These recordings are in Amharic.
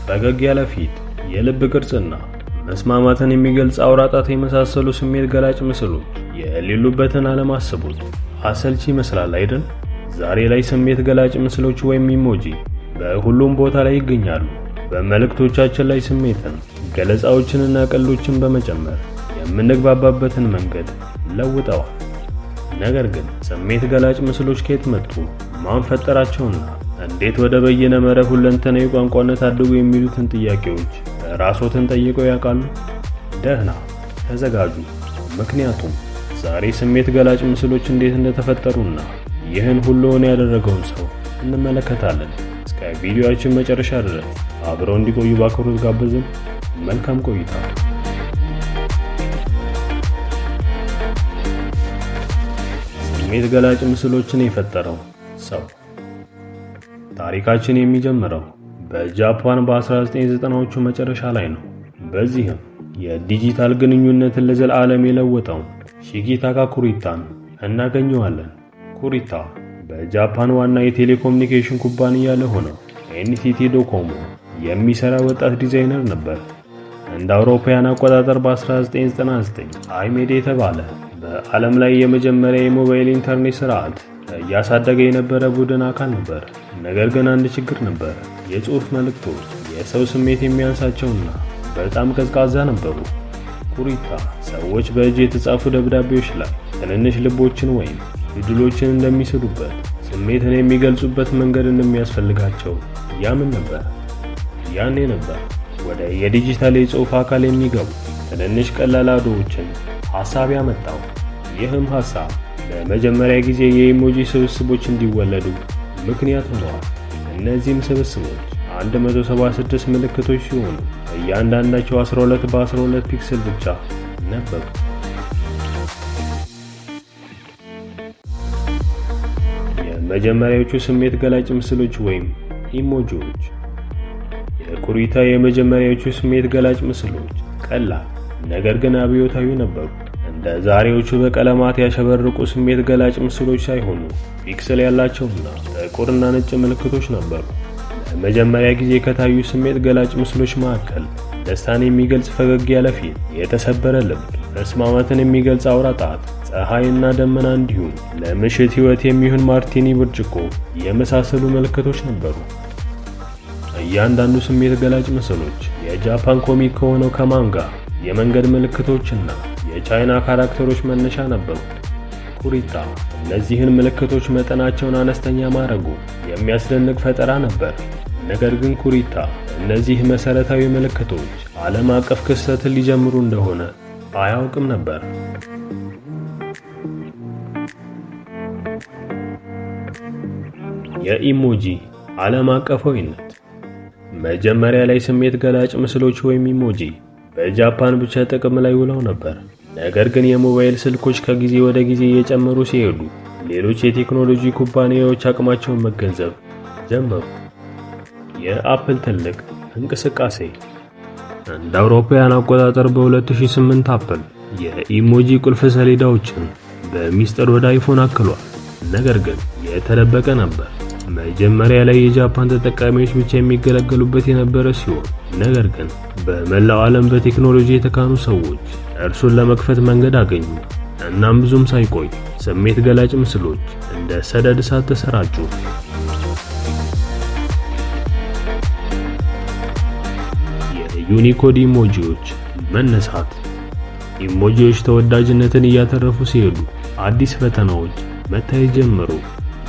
ፈገግ ያለ ፊት፣ የልብ ቅርጽና መስማማትን የሚገልጽ አውራ ጣት የመሳሰሉ ስሜት ገላጭ ምስሎች የሌሉበትን ዓለም አስቡት። አሰልቺ ይመስላል አይደል? ዛሬ ላይ ስሜት ገላጭ ምስሎች ወይም ኢሞጂ በሁሉም ቦታ ላይ ይገኛሉ። በመልእክቶቻችን ላይ ስሜትን፣ ገለጻዎችንና ቀልዶችን በመጨመር የምንግባባበትን መንገድ ለውጠዋል። ነገር ግን ስሜት ገላጭ ምስሎች ከየት መጡ? ማን ፈጠራቸውና እንዴት ወደ በየነ መረብ ሁለንተናዊ ቋንቋነት አደጉ የሚሉትን ጥያቄዎች ራስዎትን ጠይቀው ያውቃሉ? ደህና ተዘጋጁ። ምክንያቱም ዛሬ ስሜት ገላጭ ምስሎች እንዴት እንደተፈጠሩና ይህን ሁሉን ያደረገውን ሰው እንመለከታለን። እስከ ቪዲዮአችን መጨረሻ ድረስ አብረው እንዲቆዩ በአክብሮት ጋበዝን። መልካም ቆይታ። ስሜት ገላጭ ምስሎችን የፈጠረው ሰው። ታሪካችን የሚጀምረው በጃፓን በ1990ዎቹ መጨረሻ ላይ ነው። በዚህም የዲጂታል ግንኙነትን ለዘላለም የለወጠውን ሺጌታካ ኩሪታን እናገኘዋለን። ኩሪታ በጃፓን ዋና የቴሌኮሙኒኬሽን ኩባንያ ለሆነው ኤንቲቲ ዶኮሞ የሚሰራ ወጣት ዲዛይነር ነበር። እንደ አውሮፓውያን አቆጣጠር በ1999 አይሜድ የተባለ በዓለም ላይ የመጀመሪያ የሞባይል ኢንተርኔት ስርዓት እያሳደገ የነበረ ቡድን አካል ነበር። ነገር ግን አንድ ችግር ነበር። የጽሑፍ መልእክቶች የሰው ስሜት የሚያንሳቸውና በጣም ቀዝቃዛ ነበሩ። ኩሪታ ሰዎች በእጅ የተጻፉ ደብዳቤዎች ላይ ትንንሽ ልቦችን ወይም ፊደሎችን እንደሚስሉበት፣ ስሜትን የሚገልጹበት መንገድ እንደሚያስፈልጋቸው ያምን ነበር። ያኔ ነበር ወደ የዲጂታል የጽሑፍ አካል የሚገቡ ትንንሽ ቀላል አውዶዎችን ሐሳብ ያመጣው። ይህም ሐሳብ ለመጀመሪያ ጊዜ የኢሞጂ ስብስቦች እንዲወለዱ ምክንያት ሆነዋል። እነዚህም ስብስቦች 176 ምልክቶች ሲሆኑ እያንዳንዳቸው 12 በ12 ፒክሰል ብቻ ነበሩ። የመጀመሪያዎቹ ስሜት ገላጭ ምስሎች ወይም ኢሞጂዎች። የኩሪታ የመጀመሪያዎቹ ስሜት ገላጭ ምስሎች ቀላል ነገር ግን አብዮታዊ ነበሩ። እንደ ዛሬዎቹ በቀለማት ያሸበረቁ ስሜት ገላጭ ምስሎች ሳይሆኑ ፒክሰል ያላቸውና ጥቁርና ነጭ ምልክቶች ነበሩ። ለመጀመሪያ ጊዜ ከታዩ ስሜት ገላጭ ምስሎች መካከል ደስታን የሚገልጽ ፈገግ ያለ ፊት፣ የተሰበረ ልብ፣ መስማማትን የሚገልጽ አውራ ጣት፣ ፀሐይና ደመና እንዲሁም ለምሽት ሕይወት የሚሆን ማርቲኒ ብርጭቆ የመሳሰሉ ምልክቶች ነበሩ። እያንዳንዱ ስሜት ገላጭ ምስሎች የጃፓን ኮሚክ ከሆነው ከማንጋ የመንገድ ምልክቶችና የቻይና ካራክተሮች መነሻ ነበሩ። ኩሪታ እነዚህን ምልክቶች መጠናቸውን አነስተኛ ማድረጉ የሚያስደንቅ ፈጠራ ነበር። ነገር ግን ኩሪታ እነዚህ መሰረታዊ ምልክቶች ዓለም አቀፍ ክስተትን ሊጀምሩ እንደሆነ አያውቅም ነበር። የኢሞጂ ዓለም አቀፋዊነት። መጀመሪያ ላይ ስሜት ገላጭ ምስሎች ወይም ኢሞጂ በጃፓን ብቻ ጥቅም ላይ ውለው ነበር። ነገር ግን የሞባይል ስልኮች ከጊዜ ወደ ጊዜ እየጨመሩ ሲሄዱ ሌሎች የቴክኖሎጂ ኩባንያዎች አቅማቸውን መገንዘብ ጀመሩ። የአፕል ትልቅ እንቅስቃሴ። እንደ አውሮፓውያን አቆጣጠር በ2008 አፕል የኢሞጂ ቁልፍ ሰሌዳዎችን በሚስጥር ወደ አይፎን አክሏል። ነገር ግን የተደበቀ ነበር። መጀመሪያ ላይ የጃፓን ተጠቃሚዎች ብቻ የሚገለገሉበት የነበረ ሲሆን ነገር ግን በመላው ዓለም በቴክኖሎጂ የተካኑ ሰዎች እርሱን ለመክፈት መንገድ አገኙ። እናም ብዙም ሳይቆይ ስሜት ገላጭ ምስሎች እንደ ሰደድ እሳት ተሰራጩ። የዩኒኮድ ኢሞጂዎች መነሳት። ኢሞጂዎች ተወዳጅነትን እያተረፉ ሲሄዱ አዲስ ፈተናዎች መታየት ጀመሩ።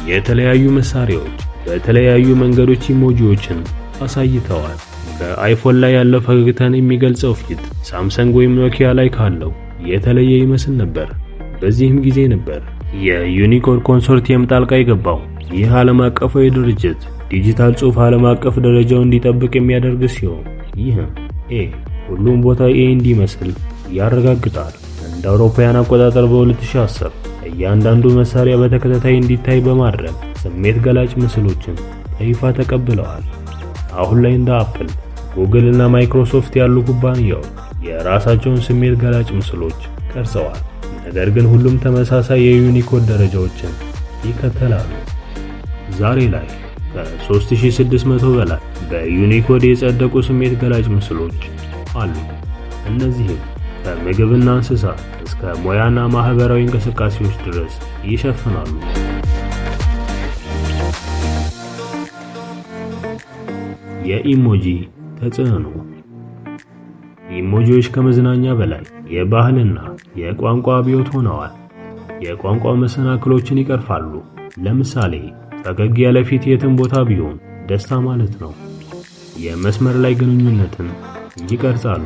የተለያዩ መሳሪያዎች በተለያዩ መንገዶች ኢሞጂዎችን አሳይተዋል። በአይፎን ላይ ያለው ፈገግታን የሚገልጸው ፊት ሳምሰንግ ወይም ኖኪያ ላይ ካለው የተለየ ይመስል ነበር። በዚህም ጊዜ ነበር የዩኒኮድ ኮንሶርቲየም ጣልቃ የገባው። ይህ ዓለም አቀፋዊ ድርጅት ዲጂታል ጽሑፍ ዓለም አቀፍ ደረጃውን እንዲጠብቅ የሚያደርግ ሲሆን ይህም ሁሉም ቦታ እንዲመስል ያረጋግጣል። እንደ አውሮፓውያን አቆጣጠር በ2010 እያንዳንዱ መሳሪያ በተከታታይ እንዲታይ በማድረግ ስሜት ገላጭ ምስሎችን በይፋ ተቀብለዋል። አሁን ላይ እንደ አፕል፣ ጉግል እና ማይክሮሶፍት ያሉ ኩባንያዎች የራሳቸውን ስሜት ገላጭ ምስሎች ቀርጸዋል። ነገር ግን ሁሉም ተመሳሳይ የዩኒኮድ ደረጃዎችን ይከተላሉ። ዛሬ ላይ ከ3600 በላይ በዩኒኮድ የጸደቁ ስሜት ገላጭ ምስሎች አሉ። እነዚህም ከምግብና እንስሳት እስከ ሙያና ማህበራዊ እንቅስቃሴዎች ድረስ ይሸፍናሉ። የኢሞጂ ተጽዕኖ። ኢሞጂዎች ከመዝናኛ በላይ የባህልና የቋንቋ አብዮት ሆነዋል። የቋንቋ መሰናክሎችን ይቀርፋሉ። ለምሳሌ ፈገግ ያለ ፊት የትም ቦታ ቢሆን ደስታ ማለት ነው። የመስመር ላይ ግንኙነትን ይቀርጻሉ።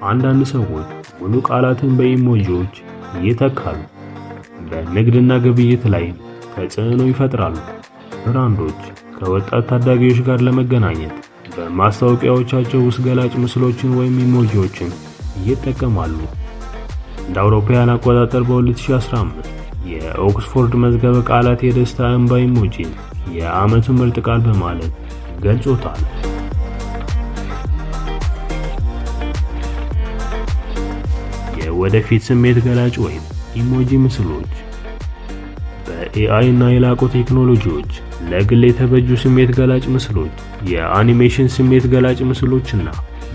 አንዳንድ ሰዎች ሙሉ ቃላትን በኢሞጂዎች ይተካሉ። በንግድና ግብይት ላይ ተጽዕኖ ይፈጥራሉ። ብራንዶች ከወጣት ታዳጊዎች ጋር ለመገናኘት በማስታወቂያዎቻቸው ውስጥ ገላጭ ምስሎችን ወይም ኢሞጂዎችን ይጠቀማሉ። እንደ አውሮፓውያን አቆጣጠር በ2015 የኦክስፎርድ መዝገበ ቃላት የደስታ እንባ ኢሞጂን የዓመቱ ምርጥ ቃል በማለት ገልጾታል። የወደፊት ስሜት ገላጭ ወይም ኢሞጂ ምስሎች በኤአይ እና የላቁ ቴክኖሎጂዎች ለግል የተበጁ ስሜት ገላጭ ምስሎች፣ የአኒሜሽን ስሜት ገላጭ ምስሎችና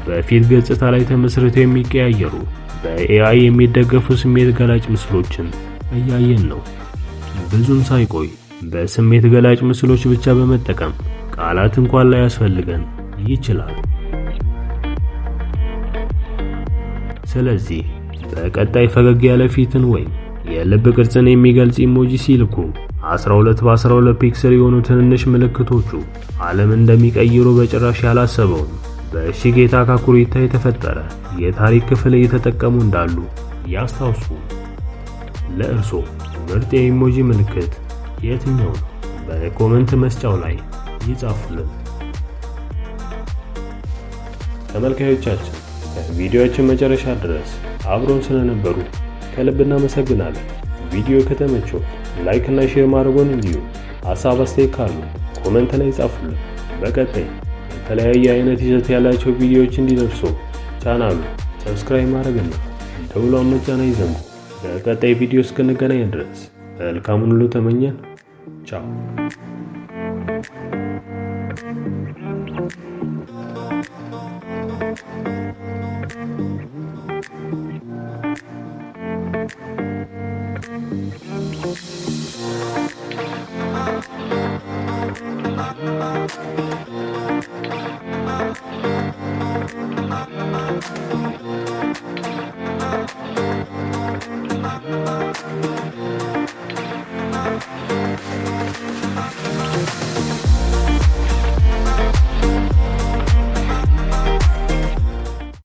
በፊት ገጽታ ላይ ተመስርተው የሚቀያየሩ በኤአይ የሚደገፉ ስሜት ገላጭ ምስሎችን እያየን ነው። ብዙም ሳይቆይ በስሜት ገላጭ ምስሎች ብቻ በመጠቀም ቃላት እንኳን ላይ ያስፈልገን ይችላል። ስለዚህ በቀጣይ ፈገግ ያለ ፊትን ወይም የልብ ቅርጽን የሚገልጽ ኢሞጂ ሲልኩ 12 በ12 ፒክሰል የሆኑ ትንንሽ ምልክቶቹ ዓለም እንደሚቀይሩ በጭራሽ ያላሰበውን በሺጌታ ካኩሪታ የተፈጠረ የታሪክ ክፍል እየተጠቀሙ እንዳሉ ያስታውሱ። ለእርሶ ምርጥ የኢሞጂ ምልክት የትኛው ነው? በኮሜንት መስጫው ላይ ይጻፉልን። ተመልካዮቻችን ከቪዲዮአችን መጨረሻ ድረስ አብሮን ስለነበሩ ከልብ እናመሰግናለን። ቪዲዮ ከተመቸው ላይክ እና ሼር ማድረጉን እንዲሁ ሐሳብ አስተያየት ካሉ ኮሜንት ላይ ጻፉልን። በቀጣይ የተለያየ አይነት ይዘት ያላቸው ቪዲዮዎች እንዲደርሱ ቻናሉ ሰብስክራይብ ማድረግና ደውሏን መጫን አይዘንጉ። በቀጣይ ቪዲዮ እስክንገናኝ ድረስ መልካሙን ሁሉ ተመኘን። ቻው።